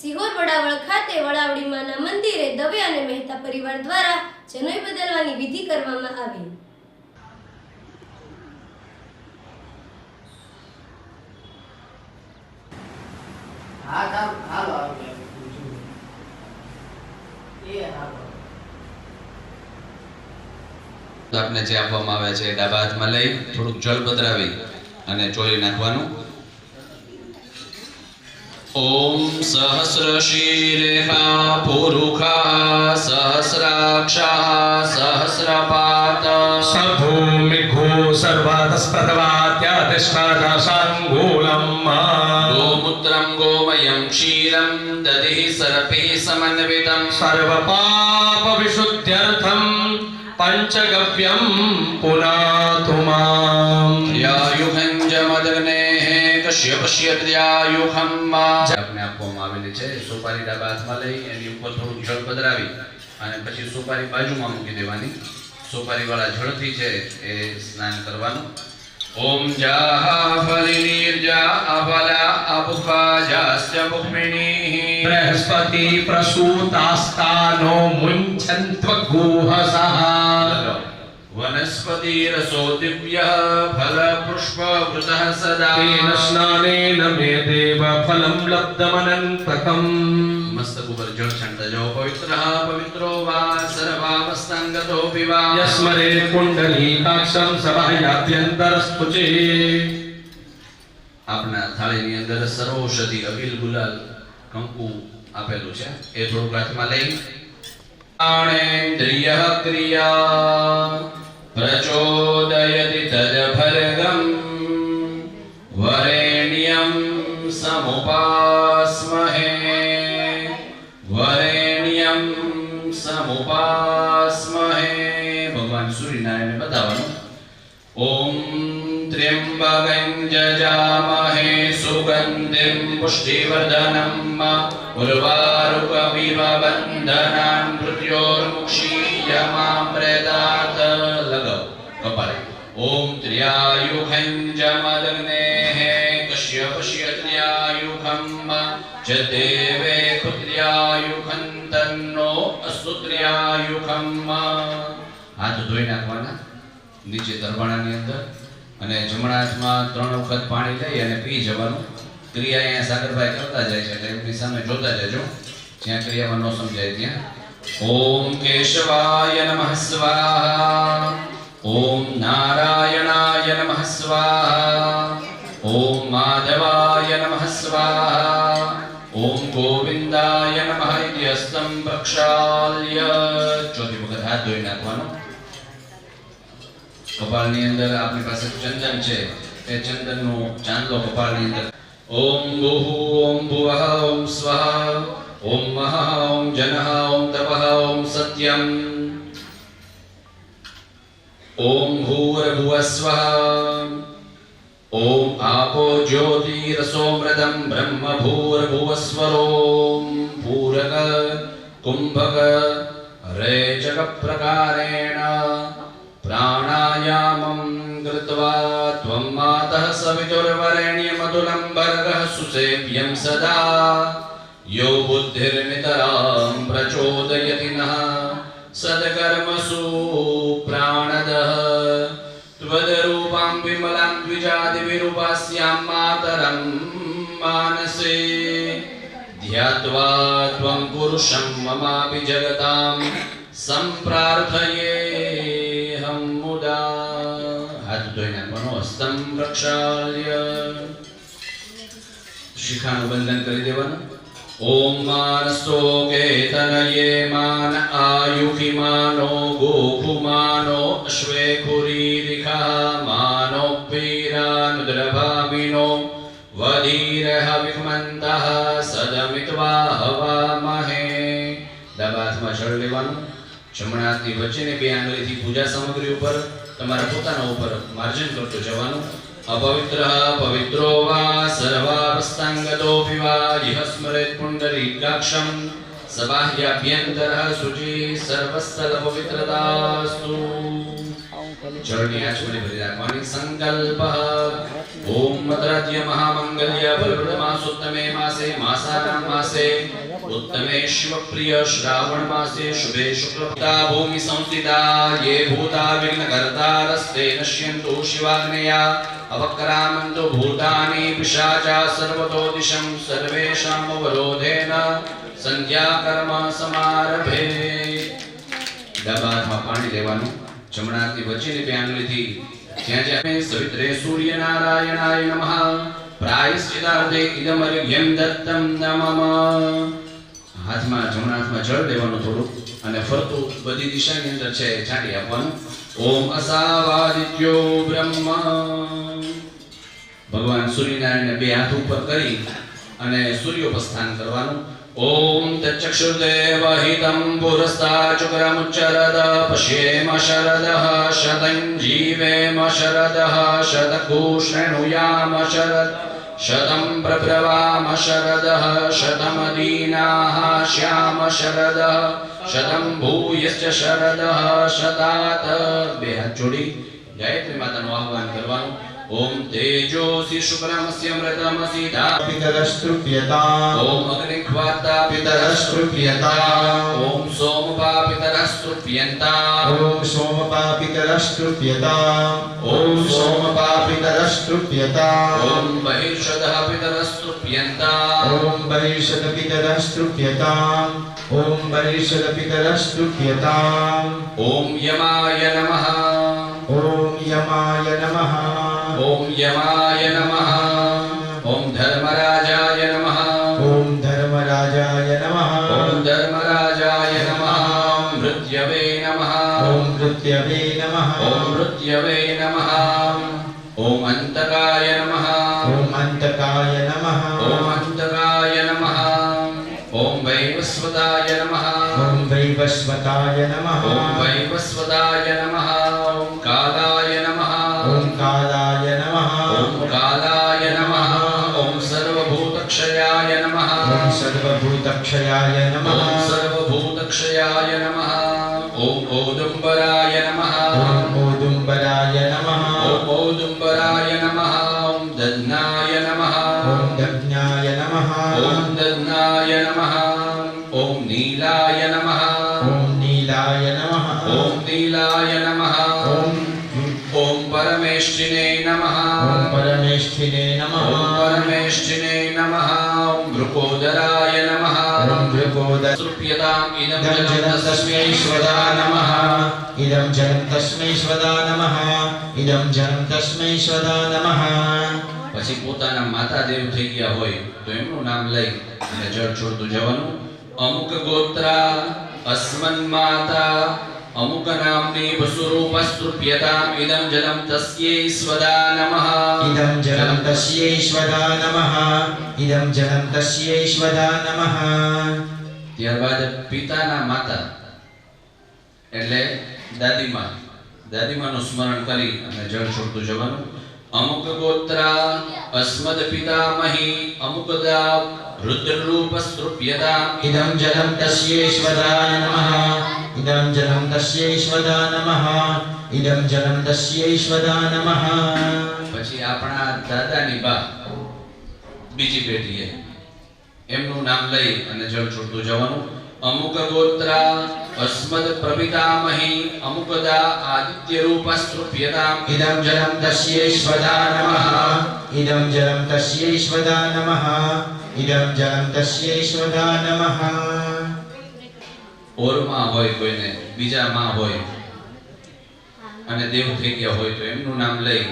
સિહોર વડાવળ ખાતે વડાવડી માના મંદિરે દવે અને મહેતા પરિવાર દ્વારા જનોઈ બદલવાની વિધિ કરવામાં આવી. આપને જે આપવામાં આવે છે ડાબા હાથમાં લઈ થોડુંક જળ પધરાવી અને ચોળી નાખવાનું. ઓમ સહસ્ર શીરેખા પુરુખા સહસ્રાક્ષા સહસ્રપાત સભૂમિઘો સર્વાતસ્પતવાત્યાતિષ્ઠાદાસાંગોલમ ગોમૂત્રમ ગોમયં ક્ષીરમ દધિ સર્પૈ સમન્વિતમ સર્વપાપ વિશુદ્ધ્યર્થમ પંચગવ્યમ પુનાતુ મામ યાયુહં જમદગ્નેઃ કશ્યપસ્ય ત્ર્યાયુહં આપને આપવામાં આવેલી છે. સુપારી ડાબા હાથમાં લઈ એની ઉપર થોડું જળ પધરાવી અને પછી સુપારી બાજુમાં મૂકી દેવાની. સુપારી વાળા જળથી છે એ સ્નાન કરવાનું. ઓમ જાહ ફલિનિર્જા અફલા અપુખા જાસ્ય પુષ્મિણીઃ બૃહસ્પતિ પ્રસૂતાસ્તાનો મુંચન્ત્વગુહસઃ વનસ્પતિ રસો દિવ્ય ફલ પુષ્પ વૃતઃ સદા તેન સ્નાનેન મે દેવ ફલમ લબ્ધમનંતકમ. મસ્તક ઉપર જળ છાંટતા જાઓ. પવિત્રો વા સર્વાવસ્થાંગતો વિવા યસ્મરે કુંડલીકાક્ષમ સભાયાભ્યંતરસ્તુચે. આપના થાળીની અંદર સર્વૌષધિ અબીલ ગુલાલ કંકુ આપેલું છે એ થોડુંક હાથમાં લઈ પ્રાણેન્દ્રિય ક્રિયા પ્રચોદયતિ તદભર્ગમ વરેણ્યમ સમુપાસ્મહે વરેણ્યમ સમુપાસ્મહે. ભગવાન સૂર્યનારાયણને બતાવવાનું. ઓમ ત્ર્યંબકં જજામહે સુગંધિં પુષ્ટિવર્ધનમ ઉર્વારુકમિવ બંધનાન મૃત્યોર્મુક્ષીયમામ્રેતાત. લગાવ કપાળે. ઓમ ત્ર્યાયુખં જમદગ્નેઃ કશ્યપસ્ય ત્ર્યાયુખં ચ દેવે ત્ર્યાયુખં તન્નો અસ્તુ ત્ર્યાયુખં. હાથ ધોઈ નાખવાના નીચે દરબાણાની અંદર અને જમણા હાથમાં 3 વખત પાણી લઈ અને પી જવાનું. ક્રિયા અહીંયા સાગરભાઈ કરતા જાય છે એટલે એમની સામે જોતા જજો જ્યાં ક્રિયામાં ન સમજાય ત્યાં. ઓમ કેશવાય નમઃ સ્વાહા. ઓમ નારાયણાય નમઃ સ્વાહા. ઓમ માધવાય નમઃ સ્વાહા. ઓમ ગોવિંદાય નમઃ ઇતિ હસ્તં પ્રક્ષાલ્ય. ચોથી વખત હાથ ધોઈ નાખવાનો. કપાળની અંદર આપણી પાસે ચંદન છે એ ચંદનનો ચાંદલો કપાળની અંદર. ઓમ ભૂઃ ઓમ ભુવઃ ઓમ સ્વઃ ઓમ મહઃ ઓમ જનઃ ઓમ તપઃ ઓમ સત્યમ. ઓમ ભૂર્ભુવસ્વઃ. ઓમ આપો જ્યોતિરસોમૃતમ બ્રહ્મ ભૂર્ભુવસ્વરોમ પૂરક કુંભક રેચક પ્રકારેણ પ્રાણાયામં કૃત્વા ત્વં માતઃ સવિતુર્વરેણ્યમતુલં ભર્ગઃ સુસેવ્યં સદા યો બુદ્ધિર્નિતરાં પ્રચોદયતિ નઃ સદકર્મસુ પ્રાણદઃ ત્વદરૂપાં વિમલાં દ્વિજાદિવિરૂપાસ્યાં માતરં માનસે ધ્યાત્વા ત્વં પુરુષં મમાપि જગતાં સંપ્રાર્થયેહં મુદા. હાથ ધોઈ નાખવાનો. હસ્તં પ્રક્ષાલ્ય. શિખાનું બંધન કરી દેવાનું. ઓમ માનસો કેતનયે માન આયુખી માનો ગોખુમાનો અશ્વેખુરીરિખા માનો પીરાનુદ્રભામિનો વધીરઃ વિખમંતઃ સદમિત્વા હવામહે. ડાબા હાથમાં જળ લેવાનું. જમણા હાથની વચ્ચેની 2 આંગળીથી પૂજા સામગ્રી ઉપર તમારા પોતાના ઉપર માર્જન કરતો જવાનું. અપવિત્ર પવિત્રો વા સર્વાવસ્થાંગતો વિવા યહ સ્મરેત પુંડરીકાક્ષમ સબાહ્યાભ્યંતરઃ શુચિ સર્વસ્થલ પવિત્રતાસ્તુ. જળની આંચમણી ભરી રાખવાની સંકલ્પ ઓમ મદ્રાજ્ય મહામંગલ્ય ફલપ્રદમાસોત્તમે માસે માસાનાં માસે ઉત્તમે શિવપ્રિય શ્રાવણ માસે શુભે શુક્લપ્તા ભૂમિ સંસ્થિતા યે ભૂતા વિઘ્નકર્તારસ્તે નશ્યન્તુ શિવાગ્નયા અવક્રામન્તુ ભૂતાનિ પિશાચા સર્વતો દિશં સર્વેષાં અવરોધેન સંધ્યાકર્મ સમારભે. ડાબા પાણી લેવાનું, જમણા હાથની વચ્ચેની બે આંગળીથી જ્યાં જ્યાં સવિત્રે સૂર્યનારાયણાય નમઃ પ્રાયશ્ચિતાર્થે ઇદમ અર્ઘ્યં દત્તમ નમઃ. હાથમાં જમણા હાથમાં જળ લેવાનું થોડું અને ફરતું બધી દિશાની અંદર છે છાંટી આપવાનું. ઓમ અસાવાદિત્યો બ્રહ્મ. ભગવાન સૂર્યનારાયણને બે હાથ ઉપર કરી અને સૂર્યોપસ્થાન કરવાનું. ઓમ તચ્ચક્ષુર્દેવ હિતં પુરસ્તા ચુકરમુચ્ચરદ પશ્યેમ શરદઃ શतं જીવેમ શરદઃ શતકુષ્ણુયામ શરદ શतं પ્રભ્રવામ શરદઃ શતમદીનાઃ શ્યામ શરદઃ શतं ભૂયશ્ચ શરદઃ શતાત. બે હાથ જોડી ગાયત્રી માતાનું આહ્વાન કરવાનું. ओम तेजोसि शुक्लमस्य अमृतमसि पितरस्तृप्यताम् ओम अग्निख्वाता पितरस्तृप्यताम् ओम सोमपा पितरस्तृप्यन्ताम् ओम सोमपा पितरस्तृप्यताम् ओम सोमपा पितरस्तृप्यताम् ओम बहिर्षदः पितरस्तृप्यन्ताम् ओम बहिर्षद पितरस्तृप्यताम् ओम बहिर्षद पितरस्तृप्यताम् ओम यमाय नमः ओम यमाय नमः ओम यमाय नमः ओम धर्मराजाय नमः ओम धर्मराजाय नमः ओम धर्मराजाय नमः मृत्यवे नमः ओम मृत्यवे नमः ओम मृत्यवे नमः ओम अंतकाय नमः ओम अंतकाय नमः ओम अंतकाय नमः ओम वैवस्वताय नमः ओम वैवस्वताय नमः ओम वैवस्वताय नमः ओम कालाय नमः ओम कालाय नमः ओम कालाय नमः ओम सर्वभूतक्षयाय नमः ओम सर्वभूतक्षयाय नमः ओम सर्वभूतक्षयाय नमः ओम औदुम्बराय नमः ओम औदुम्बराय नमः ओम औदुम्बराय नमः ओम दध्नाय नमः ओम दग्नाय नमः ओम दध्नाय नमः ओम नीलाय नमः ओम नीलाय नमः ओम नीलाय नमः ओम ओम परमेष्ठिने नमः ओम परमेष्ठिने नमः ओम परमेष्ठिने नमः ओम वृकोदराय नमः ओम वृकोदर तृप्यताम् इदं इदं जलं तस्मै स्वदा नमः इदं जलं तस्मै स्वदा नमः इदं जलं तस्मै स्वदा नमः. પછી પોતાના માતા દેવ થઈ ગયા હોય તો એમનું નામ લઈ અને જળ છોડતું જવાનું. અમુક ગોત્રા અસ્મન માતા અમુક નામની વસુરૂપસ્તૃપ્યતામ ઇદં જલમ તસ્યૈ સ્વદા નમઃ इदं जलं तस्यै स्वदा नमः इदं जलं तस्यै स्वदा नमः. ત્યારબાદ પિતાના માતા એટલે દાદીમા દાદીમાનું સ્મરણ કરી અને જળ છોડતું જવાનું. અમુક ગોત્રા અસ્મદ પિતામહી અમુકદા रुद्ररूपस्तृप्यताम् इदं जलं तस्यै स्वदा नमः इदं जलं तस्यै स्वदा नमः इदं जलं तस्यै स्वदा नमः. પછી આપણા દાદાની બા બીજી પેઢીએ એમનું નામ લઈ અને જળ છોડતું જવાનું. અમુક ગોત્રા અસ્મદ પ્રપિતામહી અમુકદા આદિત્ય રૂપસ્તૃપ્યતામ इदं जलं तस्यै स्वदा नमः इदं जलं तस्यै स्वदा नमः इदं जलं तस्यै स्वदा नमः. ઓરમાં હોય કોઈને બીજા માં હોય અને દેવ થઈ ગયા હોય તો એમનું નામ લઈ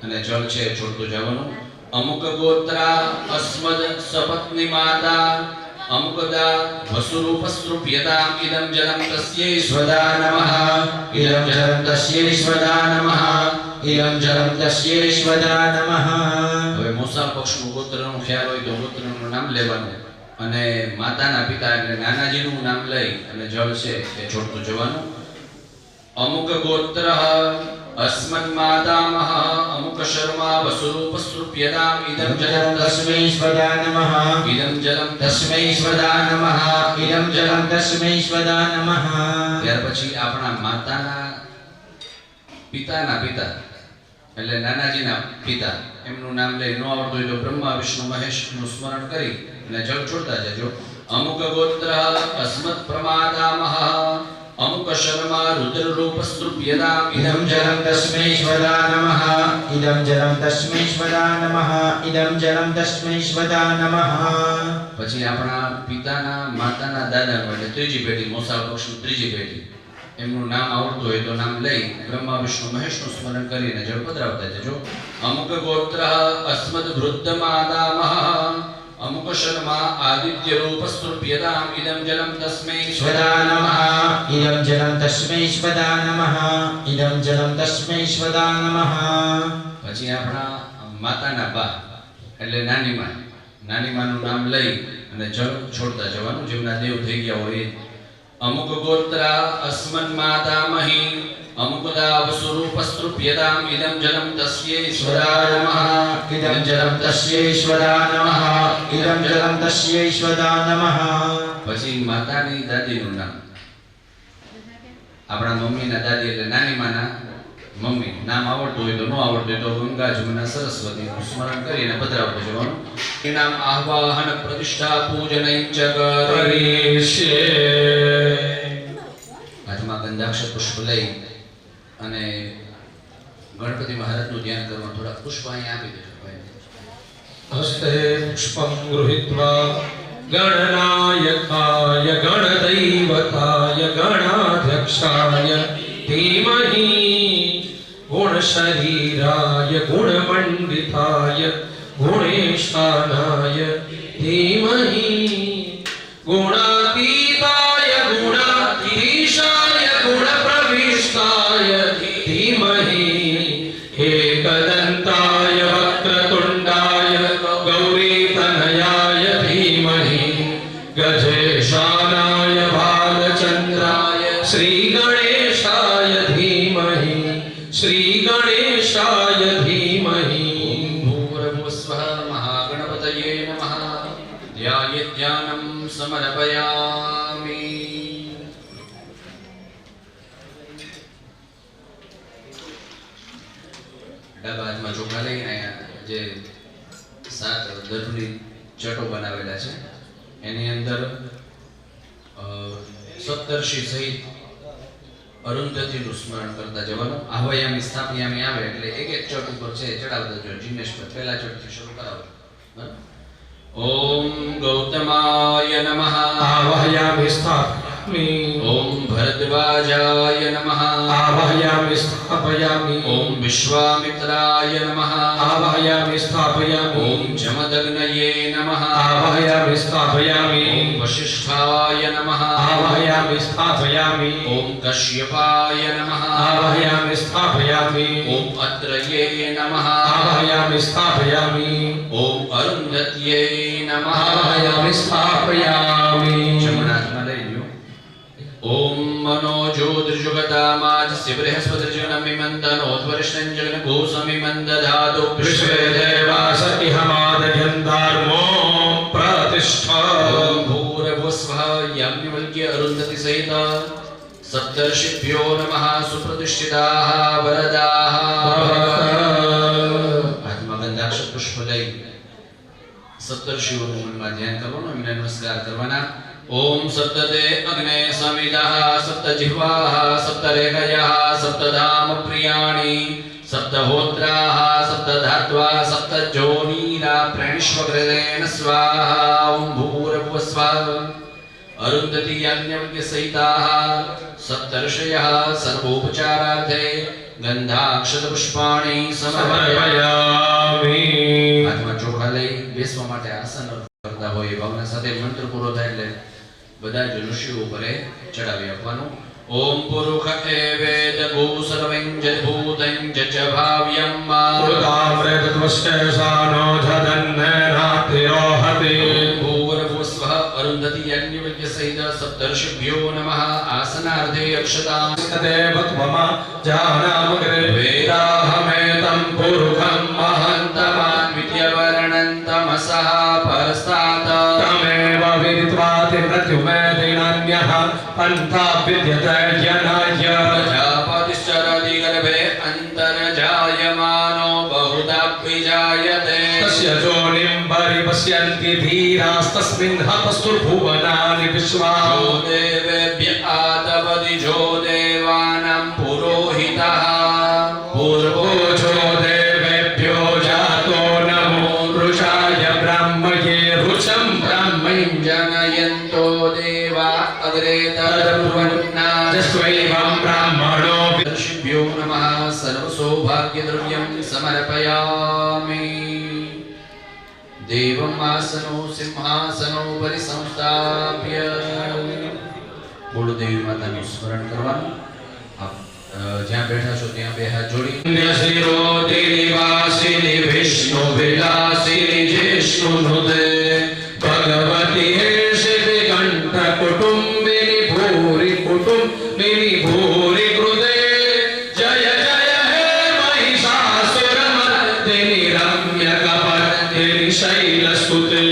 અને જળ છે છોડતું જવાનું. અમુક ગોત્રા અસ્મદ સપત્ની માતા અમુકદા વસુરૂપસ્તૃપ્યતામ ઇદં જલમ તસ્યૈ स्वदा नमः इदं जलं तस्यै स्वदा नमः इदं जलं तस्यै स्वदा नमः. હવે મોસા પક્ષનું ગોત્રનું ખ્યાલ હોય તો ગોત્રનું નામ લેવાનું અને માતાના પિતા એટલે નાનાજીનું નામ લઈ અને જળ છે એ છોડતું જવાનું. અમુક ગોત્ર अस्मन् मातामह अमुक शर्मा वसुरूपस्तृप्यताम इदं जलं तस्मै स्वदा नमः इदं जलं तस्मै स्वदा नमः इदं जलं तस्मै स्वदा नमः. ત્યાર પછી આપણા માતાના પિતાના પિતા એટલે નાનાજીના પિતા એમનું નામ લઈ ન આવડતું હોય તો બ્રહ્મા વિષ્ણુ મહેશનું સ્મરણ કરી અને જળ છોડતા જજો. અમુક ગોત્ર અસ્મત પ્રમાદામહ અમુક શર્મા રુદ્ર રૂપ સ્તૃપ્યદામ इदं जलं तस्मै स्वदा नमः इदं जलं तस्मै स्वदा नमः इदं जलं तस्मै स्वदा नमः પછી આપણા પિતાના માતાના દાદાનું એટલે ત્રીજી પેઢી મોસાળ પક્ષની ત્રીજી પેઢી એમનું નામ આવડતું હોય તો નામ લઈ બ્રહ્મા વિષ્ણુ મહેશનું સ્મરણ કરીને જળ પધરાવતા જજો. અમુક ગોત્ર અસ્મદ વૃદ્ધમાદામહ અમુક શર્મા આદિત્ય રૂપ સ્તૃપ્યદામ ઇદં જલમ તસ્મૈ स्वदा नमः इदं जलं तस्मै स्वदा नमः इदं जलं तस्मै स्वदा नमः પછી આપણા માતાના બા એટલે નાનીમાનું નામ લઈ અને જળ છોડતા જવાનું જેમના દેવ થઈ ગયા હોય એ. અમુક ગોત્ર અસ્મન માતામહી અમુક દાવ સ્વરૂપ સ્તૃપ્યદામ ઇદં જલમ તસ્યૈ સ્વદા નમઃ इदं जलं तस्यै स्वदा नमः इदं जलं तस्यै स्वदा नमः પછી માતાની દાદીનું નામ આપણા મમ્મીના દાદી એટલે નાનીમાના મમ્મી નામ આવડતું હોય તો ન આવડતું હોય તો ગંગા જમુના સરસ્વતીનું સ્મરણ કરીને પધરાવતું જવાનું. એ નામ આહ્વાહન પ્રતિષ્ઠા પૂજનૈ ચ કરીષ્યે. હાથમાં ગંધાક્ષર પુષ્પ લઈ અને ગણપતિ મહારાજનું ધ્યાન કરવા થોડા પુષ્પ અહીંયા આપી દેજો ભાઈ. હસ્તે પુષ્પં ગૃહીત્વા ગણનાયકાય ગણદૈવતાય ગણાધ્યક્ષાય ધીમહિ ગુણશરીરાય ગુણમંડિતાય ગુણેશાનાય ધીમહિ ગુણાતીતાય ગુણાધીશાય ગુણપ્રવિષ્ટાય ધીમહિ एकदन्ताय वक्रतुण्डाय गौरीतनयाय धीमहि गजेशानाय बालचन्द्राय श्रीगणेशाय धीमहि श्रीगणेशाय धीमहि भूर्भुवस्वः महागणपतये नमः. ध्यायेद्ध्यानं समर्पयामि. ડાબા હાથમાં ચોખા લઈને અહીંયા જે 7 દર્ભની ચટો બનાવેલા છે એની અંદર સપ્તર્ષિ સહિત અરુંધતીનું સ્મરણ કરતા જવાનું. આહ્વયામી સ્થાપયામી આવે એટલે એક એક ચટ ઉપર છે ચડાવતા જજો. જિગ્નેશ પર પહેલા ચટથી શરૂ કરાવો. ઓમ ગૌતમાય નમઃ आवाहयामि स्थापयामि ઓમ ભરદ્વાજાય નમઃ आवाहयामि स्थापयामि ઓમ વિશ્વામિત્રાય નમઃ आवाहयामि स्थापयामि ઓમ જમદગ્નયે નમઃ आवाहयामि स्थापयामि ઓમ વશિષ્ઠાય નમઃ आवाहयामि स्थापयामि ઓમ કશ્યપાય નમઃ आवाहयामि स्थापयामि ઓમ અત્રયે નમઃ आवाहयामि स्थापयामि ઓમ અરુંધત્યે નમઃ आवाहयामि स्थापयामि જમણાથમાં લઈ લ્યો. ઓમ મનો જ્યોતિર્જુગતામાજસ્ય બૃહસ્પતિર્જગનમિમંતનોદ્વરિષ્ઠં જગન્ભૂસમિમંદધાતુ विश्वे देवास इह मादयन्तार्मो प्रतिष्ठा ઓમ ભૂર્ભુવસ્વઃ યાજ્ઞવલ્ક્ય અરુંધતિ સહિત સપ્તર્ષિભ્યો નમઃ સુપ્રતિષ્ઠિતાઃ વરદાઃ. હાથમાં ગંધાક્ષર પુષ્પ લઈ સપ્તર્ષિઓનું મનમાં ધ્યાન કરવાનું, એમને નમસ્કાર કરવાના. ઓમ સપ્તદે અગ્ને સમિદઃ સપ્તજિહ્વાઃ સપ્તરેખયઃ સપ્તધામ પ્રિયાણિ સપ્તહોત્રાઃ સપ્તધાત્વા સપ્તજોનીરા પ્રેણિષ્વગ્રદેન સ્વાહા. ઓમ ભૂર્ભુવસ્વઃ અરુંધતિ યાજ્ઞવલ્ક્ય સહિતાઃ સપ્તર્ષયઃ સર્વોપચારાર્થે ગંધાક્ષત પુષ્પાણિ સમર્પયામિ. समर्पयामि હાથમાં ચોખા લઈ બેસવા માટે આસન કરતા હોય એ ભાવના સાથે મંત્ર પૂરો થાય એટલે બધા જ ઋષિઓ ઉપર એ ચડાવી આપવાનું. ઓમ પુરુષ એવેદ ભૂ સર્વં જભૂતં જચ ભાવ્યમ पुरुतामृतत्वशेषानो झदन्नेनातिरोहति ભૂર્ભુવસ્વઃ અરુંધતિ યાજ્ઞવલ્ક્ય સહિત સપ્તર્ષિભ્યો નમઃ આસનાર્થે અક્ષતાં देवत्वमा जानामग्रे वेदाहमेतं पुरुषं महन्तमान् વિદ્યવર્ણં તમસઃ પરસ્તાત तमेव विदित्वाति प्रत्युमेदिनान्यः पन्था विद्यते जनाय પ્રજાપતિશ્ચરતિ ગર્ભે जायमानो बहुधाभिजायते तस्य जोनिं परिपश्यन्ति धीरास्तस्मिन् हतस्तुर्भुवनानि विश्वा जो देवेभ्य आतपति जो देवानां पुरोहितः पूर्वो जो देवेभ्यो जातो नमो रुचाय ब्राह्मये रुचं ब्राह्मणि जनयन्तो देवा अग्रे तदब्रुवन्ना जस्वैवं ब्राह्मणो ऋषिभ्यो नमः सर्वसौभाग्यद्रव्यं समर्पयामि देवम् आसनो सिंहासनोपरि संस्थाप्य बोलो देवी माताનું સ્મરણ કરવાનું આપ જ્યાં બેઠા છો ત્યાં બે હાથ જોડી निवासिनि विष्णु विलासिनि जिष्णुनुदे भगवति हे श्रीकण्ठ कुटुम्बिनि भूरि कुटुम्बिनि भूरि कृते जय जय हे महिषासुरमर्दिनि रम्यकपर्दिनि शैलसुते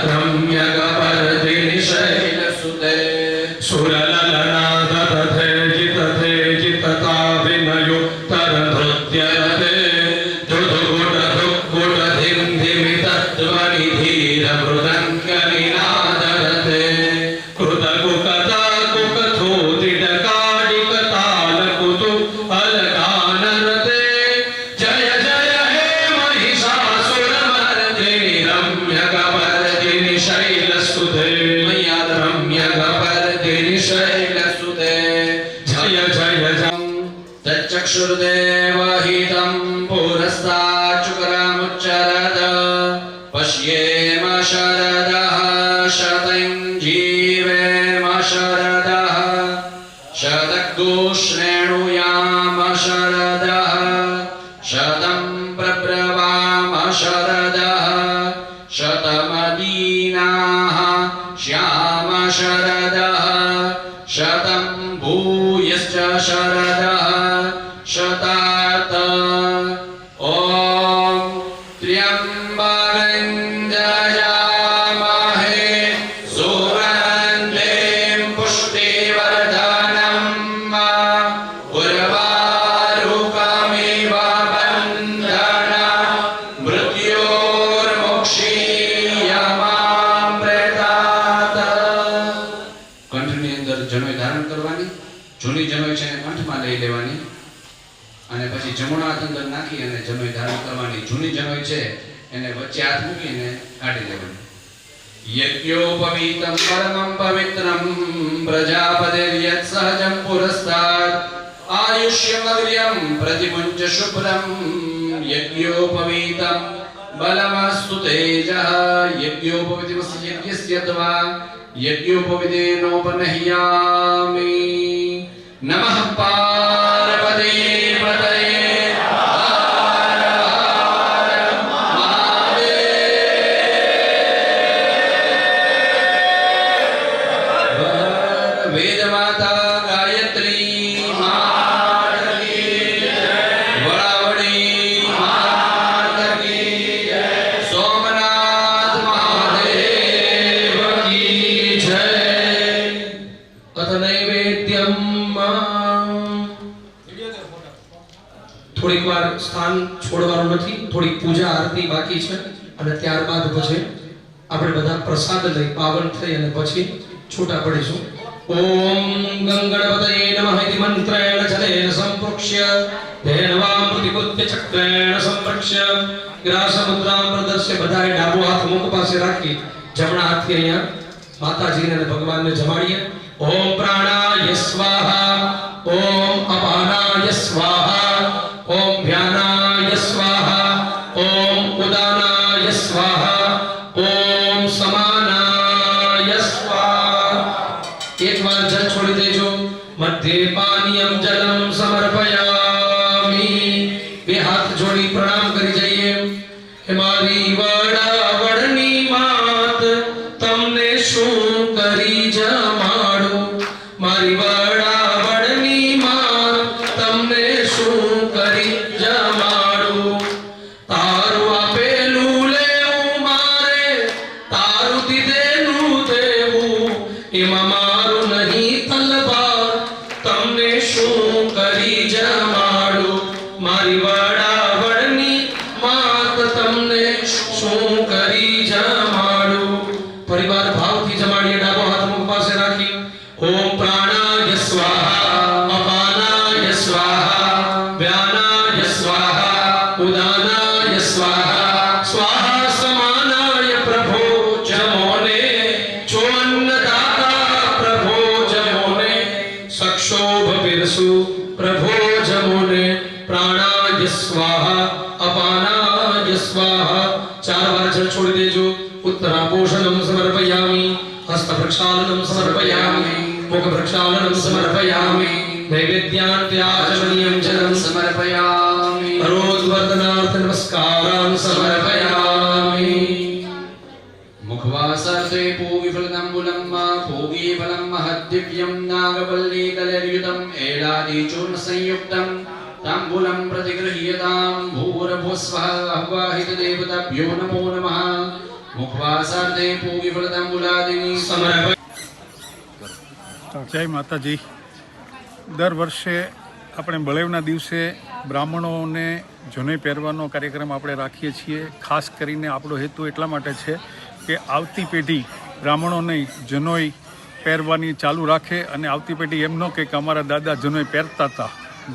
रम्यकपर्दिनि शैलसुते सुरललनाद तथे जितथे जितता विनयो तरनृत्यरते धुधुगुट धिं धिमित ध्वनि धीर मृदङ्गनिनादरते कृतकुकता कुकथोदिडकाडिकतालकुतु अलगानरते जय जय हे महिषासुरमर्दिनि रम्यकपर्दिनि शैलसुते रम्यकपर्दिनि शैलसुते जय जय जय तच्चक्षुर्देव हितं पुरस्ताच्चुकरमुच्चरद पश्येम शरदः शतं जीवेम शरदः शतगोश्रेणुयाम शरदः शतं प्रब्रवाम शरदः शतमदीनाः श्याम शरदः शतं भूयश्च शरदः शतात ॐ त्र्यम्बकं जयामहे सुगन्धिं पुष्टिवर्धनं उर्वारुकमिव बन्धनं मृत्योर्मुक्षीयमामृतात् કંઠની અંદર જનોઈ ધારણ કરવાની જૂની જનોઈ છે એને કંઠમાં લઈ લેવાની અને પછી જમણો હાથ અંદર નાખી અને જનોઈ ધારણ કરવાની જૂની જનોઈ છે એને વચ્ચે હાથ મૂકીને કાઢી લેવાની યજ્ઞોપવીતં પરમં પવિત્રં પ્રજાપતિર્યત્ સહજં પુરસ્તાદ આયુષ્યમગ્ર્યં પ્રતિમુંચ શુભ્રં યજ્ઞોપવીતં બલમસ્તુ તેજઃ યજ્ઞોપવીતમસ્ય યજ્ઞસ્ય ત્વા यज्ञोपविदेनोपनह्यामि नमः पार्वतीपतये हर हर महादेव वेदमाता गायत्री माता की वडावड़ी माता की सोमनाथ महादेव की नैवेद्यम થોડીક વાર સ્થાન છોડવાનું નથી થોડી પૂજા આરતી બાકી છે અને ત્યારબાદ પછી આપણે બધા પ્રસાદ લઈ પાવન થઈ અને પછી છૂટા પડીશું ઓમ ગંગણપતયે નમઃ ઇતિ મંત્રેણ જલેન સંપ્રોક્ષ્ય ધેનવામૃતિકુત્ય ચક્રેણ સંપ્રક્ષ્ય ગ્રાસમુદ્રામ પ્રદર્શ્ય બધાએ ડાબો હાથ મુખ પાસે રાખી જમણા હાથથી અહીંયા માતાજીને અને ભગવાનને જમાડીએ ओम प्राणाय स्वाहा ओम अपानाय स्वाहा ओम व्यानाय स्वाहा ओम उदानाय स्वाहा ओम समानाय स्वाहा एक बार जल छोड़ देजो मध्ये पानीयम जलम समर्पयामि બે હાથ જોડી પ્રણામ કરી જઈએ હે મારી વડાવડની માત તમને શું કરી જમાડું મારી વડાવડની માત તમને શું કરી જમાડું તારું આપેલું લેવું મારે તારું દીધેલું દેવું એમાં મારું નહીં તલવાર તમને શું કરી જમાડું મારી વડાવડની માત તમને શું કરી જમાડું. પરિવાર ભાવથી જમાડીએ. ડાબો હાથ મુખ પાસે રાખી. ઓમ પ્રાણાય સ્વાહા, અપાનાય સ્વાહા, વ્યાનાય સ્વાહા, ઉદાનાય સ્વાહા, સ્વાહા સમાનાય પ્રભો જમોને, જો અન્નદાતા પ્રભો જમોને, સક્ષોભ બિરસુ પ્રભો જમોને, પ્રાણાય સ્વાહા, અપાનાય સ્વાહા. 4 વાર જળ છોડી દેજો. उत्तरापोषणं समर्पयामि, हस्तप्रक्षालनं समर्पयामि, मुखप्रक्षालनं समर्पयामि, नैवेद्यान्त्याचमनीयं जलं समर्पयामि, अरोद्वर्धनार्थ नमस्कारान् समर्पयामि. मुखवासार्थे पूगिफलताम्बूलं पूगीफलं महद्दिव्यं नागवल्लीतलैर्युतं एलादिचूर्णसंयुक्तं ताम्बूलं प्रतिगृह्यतां. भूर्भुवस्वः आह्वाहितदेवताभ्यो नमो नमः. मुखवासार्थे पूगिफलताम्बूलादिनी समर्पयामि. જય માતાજી. દર વર્ષે આપણે બળેવના દિવસે બ્રાહ્મણોને જનોઈ પહેરવાનો કાર્યક્રમ આપણે રાખીએ છીએ. ખાસ કરીને આપણો હેતુ એટલા માટે છે કે આવતી પેઢી બ્રાહ્મણોને જનોઈ પહેરવાની ચાલુ રાખે અને આવતી પેઢી એમ ન કે અમારા દાદા જનોઈ પહેરતા હતા.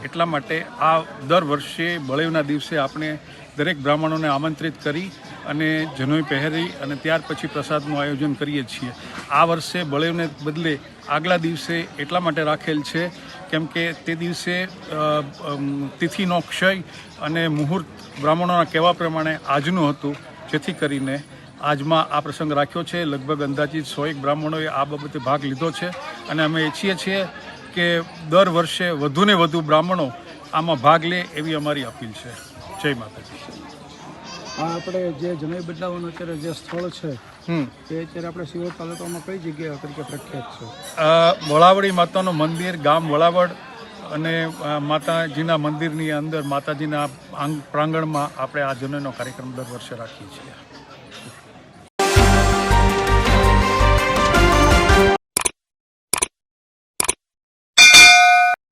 એટલા માટે આ દર વર્ષે બળેવના દિવસે આપણે દરેક બ્રાહ્મણોને આમંત્રિત કરી અને જનોઈ પહેરી અને ત્યાર પછી પ્રસાદનું આયોજન કરીએ છીએ. આ વર્ષે બળેવને બદલે આગલા દિવસે એટલા માટે રાખેલ છે કેમ કે તે દિવસે તિથિનો ક્ષય અને મુહૂર્ત બ્રાહ્મણોના કહેવા પ્રમાણે આજનું હતું, જેથી કરીને આજમાં આ પ્રસંગ રાખ્યો છે. લગભગ અંદાજિત 101 બ્રાહ્મણોએ આ બાબતે ભાગ લીધો છે અને અમે ઈચ્છીએ છીએ કે દર વર્ષે વધુને વધુ બ્રાહ્મણો આમાં ભાગ લે એવી અમારી અપીલ છે. જય માતાજી. આ આપણે જે જનોઈ બદલાવવાનું અત્યારે જે સ્થળ છે તે અત્યારે આપણે સિહોર તાલુકામાં કઈ જગ્યા તરીકે પ્રખ્યાત છે? વળાવડી માતાનું મંદિર, ગામ વળાવડ અને માતાજીના મંદિરની અંદર માતાજીના પ્રાંગણમાં આપણે આ જનોઈનો કાર્યક્રમ દર વર્ષે રાખીએ છીએ.